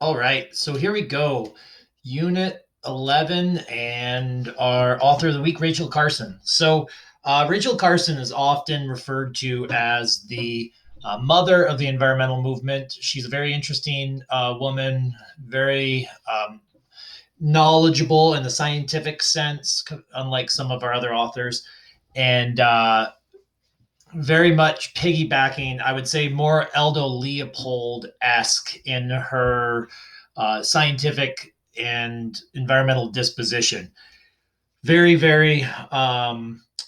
All right, so here we go. Unit 11 and our author of the week, Rachel Carson. Rachel Carson is often referred to as the mother of the environmental movement. She's a very interesting woman, very knowledgeable in the scientific sense, unlike some of our other authors, and very much piggybacking, I would say, more Aldo Leopold esque in her scientific and environmental disposition. Very, very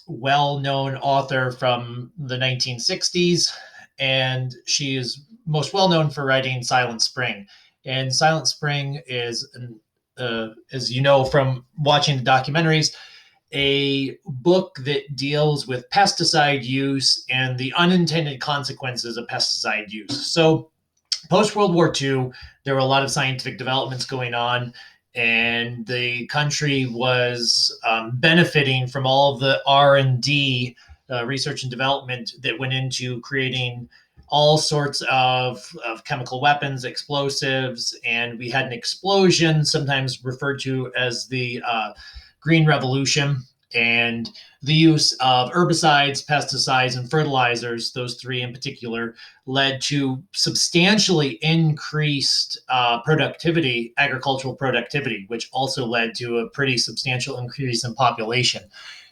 well known author from the 1960s, and she is most well known for writing Silent Spring. And Silent Spring is, as you know from watching the documentaries, a book that deals with pesticide use and the unintended consequences of pesticide use. So, post World War II, there were a lot of scientific developments going on, and the country was benefiting from all of the R&D, research and development that went into creating all sorts of chemical weapons, explosives, and we had an explosion, sometimes referred to as the Green Revolution, and the use of herbicides, pesticides, and fertilizers, those three in particular, led to substantially increased productivity, agricultural productivity, which also led to a pretty substantial increase in population.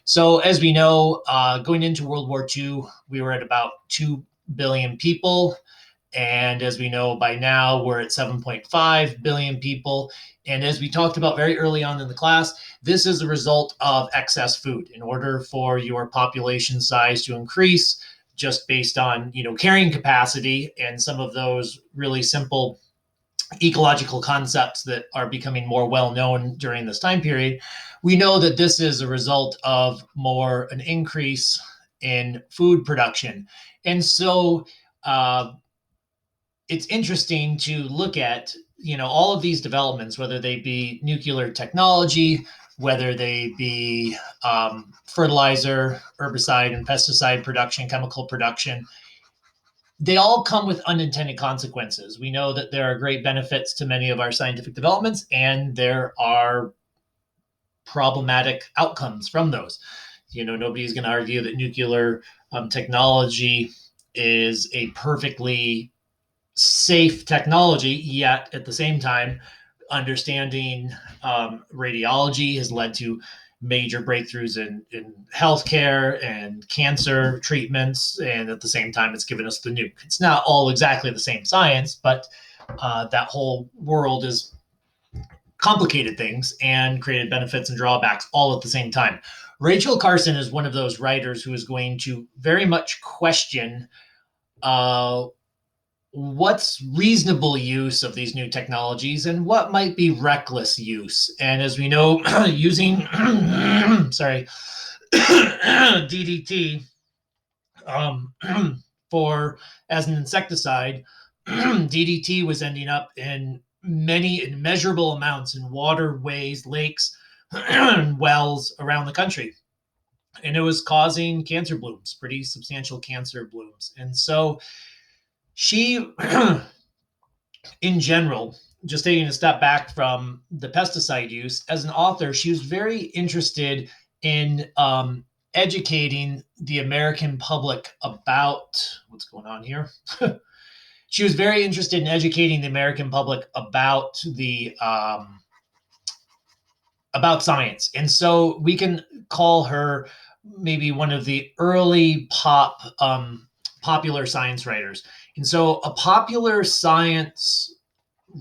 So, as we know, going into World War II, we were at about 2 billion people. And as we know by now, we're at 7.5 billion people. And as we talked about very early on in the class, this is a result of excess food. In order for your population size to increase, just based on carrying capacity and some of those really simple ecological concepts that are becoming more well known during this time period, we know that this is a result of more an increase in food production. And so it's interesting to look at all of these developments, whether they be nuclear technology, whether they be fertilizer, herbicide, and pesticide production, chemical production. They all come with unintended consequences. We know that there are great benefits to many of our scientific developments, and there are problematic outcomes from those. Nobody's going to argue that nuclear technology is a perfectly safe technology, yet at the same time, understanding radiology has led to major breakthroughs in healthcare and cancer treatments. And at the same time, it's given us the nuke. It's not all exactly the same science, but that whole world is complicated things and created benefits and drawbacks all at the same time. Rachel Carson is one of those writers who is going to very much question what's reasonable use of these new technologies and what might be reckless use. And as we know, using DDT for as an insecticide, DDT was ending up in many immeasurable amounts in waterways, lakes, and wells around the country. And it was causing cancer blooms, pretty substantial cancer blooms. And so she, in general, just taking a step back from the pesticide use, as an author, she was very interested in educating the American public about what's going on here. She was very interested in educating the American public about the about science, and so we can call her maybe one of the early popular science writers. And so, a popular science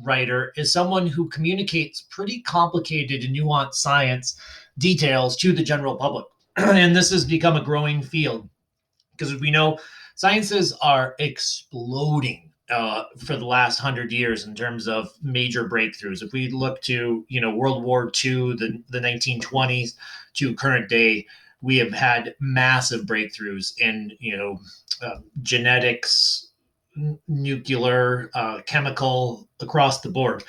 writer is someone who communicates pretty complicated and nuanced science details to the general public. And this has become a growing field because we know sciences are exploding for the last 100 years in terms of major breakthroughs. If we look to World War II, the 1920s to current day, we have had massive breakthroughs in genetics, nuclear, chemical, across the board.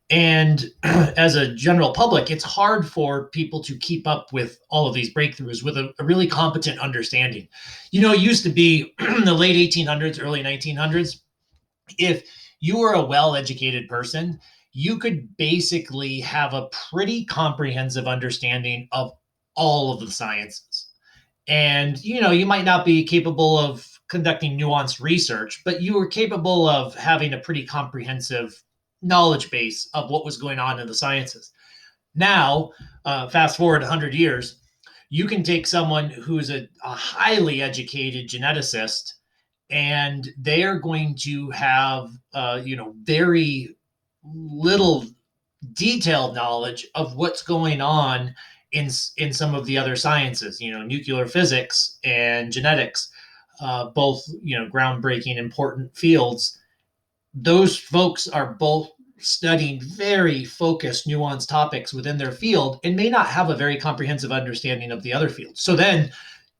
And as a general public, it's hard for people to keep up with all of these breakthroughs with a really competent understanding. It used to be in the late 1800s, early 1900s, if you were a well-educated person, you could basically have a pretty comprehensive understanding of all of the sciences. And, you might not be capable of conducting nuanced research, but you were capable of having a pretty comprehensive knowledge base of what was going on in the sciences. Now, fast forward 100 years, you can take someone who's a highly educated geneticist, and they are going to have, very little detailed knowledge of what's going on in some of the other sciences, nuclear physics and genetics, both, groundbreaking, important fields. Those folks are both studying very focused, nuanced topics within their field and may not have a very comprehensive understanding of the other fields. So then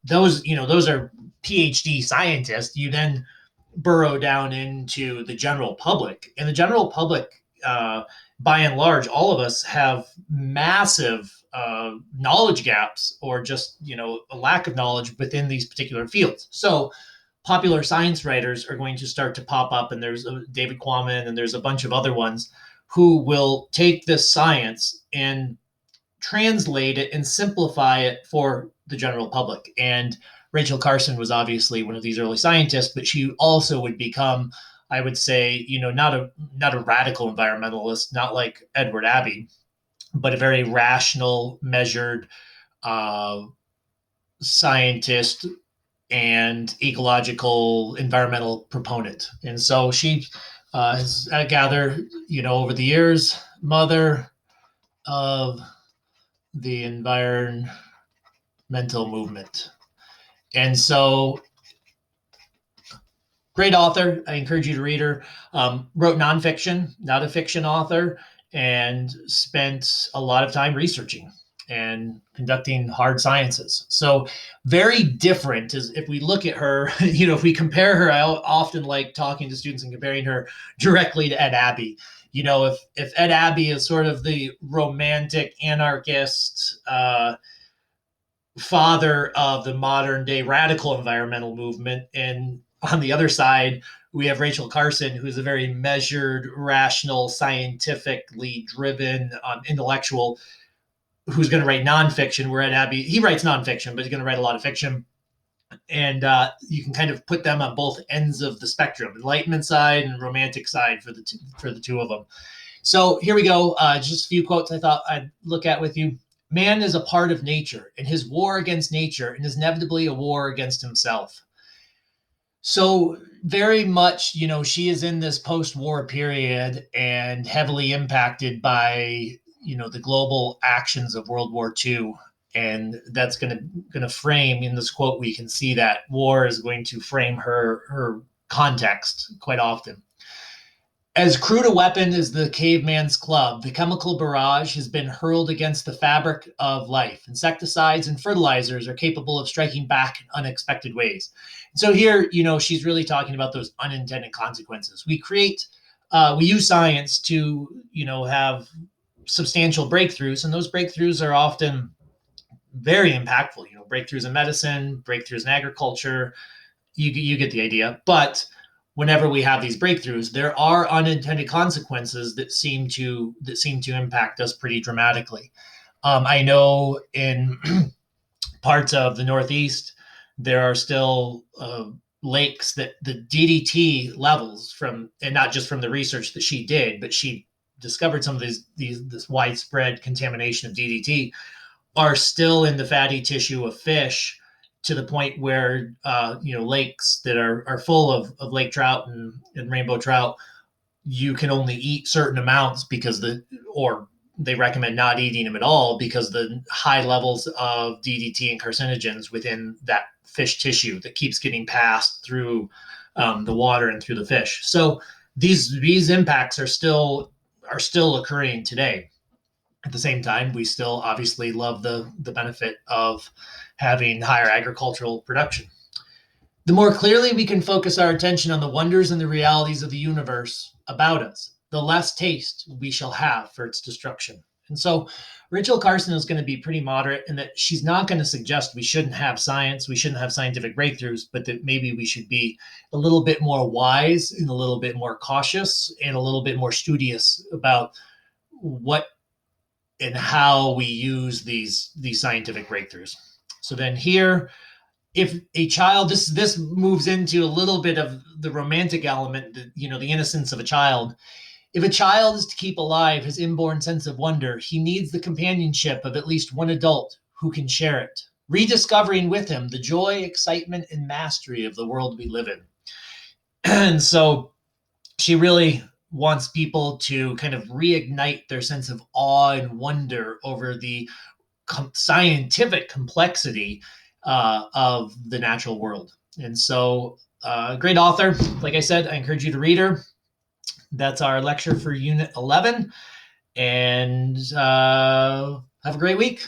those are PhD scientists. You then burrow down into the general public, and the general public, by and large, all of us have massive knowledge gaps, or just a lack of knowledge within these particular fields. So popular science writers are going to start to pop up, and there's David Quammen, and there's a bunch of other ones who will take this science and translate it and simplify it for the general public. And Rachel Carson was obviously one of these early scientists, but she also would become, I would say, not a radical environmentalist, not like Edward Abbey, but a very rational, measured scientist and ecological environmental proponent. And so she has, I gather, over the years, mother of the environmental movement. And so, great author. I encourage you to read her. Wrote nonfiction, not a fiction author, and spent a lot of time researching and conducting hard sciences. So very different as if we look at her, if we compare her, I often like talking to students and comparing her directly to Ed Abbey. If Ed Abbey is sort of the romantic anarchist, father of the modern day radical environmental movement, and on the other side, we have Rachel Carson, who's a very measured, rational, scientifically driven intellectual who's going to write nonfiction. Where Ed Abbey, he writes nonfiction, but he's going to write a lot of fiction. And you can kind of put them on both ends of the spectrum, enlightenment side and romantic side for the two of them. So here we go. Just a few quotes I thought I'd look at with you. Man is a part of nature, and his war against nature is inevitably a war against himself. So very much, she is in this post-war period and heavily impacted by, the global actions of World War II. And that's going to frame, in this quote, we can see that war is going to frame her context quite often. As crude a weapon as the caveman's club, the chemical barrage has been hurled against the fabric of life. Insecticides and fertilizers are capable of striking back in unexpected ways. So here, she's really talking about those unintended consequences. We use science to, have substantial breakthroughs, and those breakthroughs are often very impactful. Breakthroughs in medicine, breakthroughs in agriculture. You get the idea. But whenever we have these breakthroughs, there are unintended consequences that seem to impact us pretty dramatically. I know in parts of the Northeast, there are still lakes that the DDT levels from, and not just from the research that she did, but she discovered some of this widespread contamination of DDT, are still in the fatty tissue of fish, to the point where lakes that are full of lake trout and rainbow trout, you can only eat certain amounts or they recommend not eating them at all because the high levels of DDT and carcinogens within that fish tissue that keeps getting passed through the water and through the fish. So these impacts are still occurring today. At the same time, we still obviously love the benefit of having higher agricultural production. The more clearly we can focus our attention on the wonders and the realities of the universe about us, the less taste we shall have for its destruction. And so Rachel Carson is going to be pretty moderate in that she's not going to suggest we shouldn't have science, we shouldn't have scientific breakthroughs, but that maybe we should be a little bit more wise and a little bit more cautious and a little bit more studious about what and how we use these scientific breakthroughs. So then here, if a child, this moves into a little bit of the romantic element, the innocence of a child. If a child is to keep alive his inborn sense of wonder, he needs the companionship of at least one adult who can share it, rediscovering with him the joy, excitement, and mastery of the world we live in. And so she really wants people to kind of reignite their sense of awe and wonder over the scientific complexity of the natural world. And so, great author. Like I said, I encourage you to read her. That's our lecture for Unit 11. And have a great week.